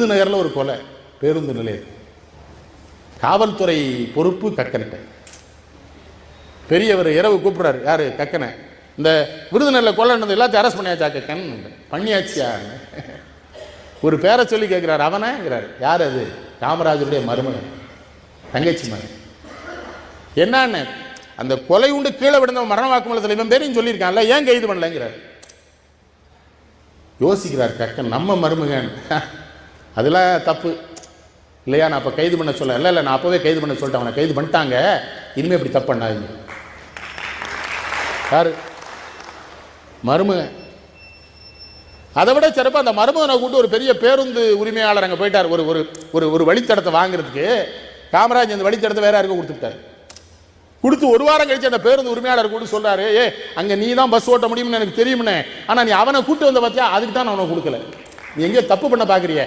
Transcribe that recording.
விருதுநகரில் ஒரு கொலை, பேருந்து நிலையம், காவல்துறை பொறுப்பு கக்கன்ட்ட. பெரியவர் இரவு கூப்பிடுறாரு, யாரு? கக்கனை. இந்த விருதுநகரில் கொலை நடந்தது எல்லாத்தையும் அரெஸ்ட் பண்ணியாச்சா? கக்கன் பண்ணியாச்சியா? ஒரு பேரை சொல்லி கேட்கிறாரு. அவனேங்கிறாரு. யார் அது? காமராஜருடைய மருமகன், தங்கச்சி மகன். என்னன்னு அந்த கொலை உண்டு கீழே விழுந்த மரண வாக்குமூலத்தில் இவன் பேரையும் சொல்லியிருக்கான்ல, ஏன் கைது பண்ணலங்கிறார். யோசிக்கிறார் கக்கன், நம்ம மருமகன், அதெல்லாம் தப்பு இல்லையா? நான் அப்போ கைது பண்ண சொல்ல, இல்லை நான் அப்போவே கைது பண்ண சொல்லிட்டேன், அவனை கைது பண்ணிட்டாங்க, இனிமேல் இப்படி தப்பு பண்ணாதீங்க. யாரு? மருமகன். அதை விட சிறப்பாக அந்த மருமகனை கூட்டு ஒரு பெரிய பேருந்து உரிமையாளர் அங்கே போயிட்டார். ஒரு ஒரு ஒரு வழித்தடத்தை வாங்குறதுக்கு. காமராஜ் அந்த வழித்தடத்தை வேற யாருக்கும் கொடுத்துட்டார். கொடுத்து ஒரு வாரம் கழிச்சு அந்த பேருந்து உரிமையாளர் கூட சொல்றாரு, அங்க நீ தான் பஸ் ஓட்ட முடியும்னு எனக்கு தெரியும்னே, ஆனா நீ அவனை கூட்டு வந்த பார்த்தியா, அதுக்கு தான் நான் அவனை கொடுக்கல, நீ எங்கேயோ தப்பு பண்ண பாக்குறிய.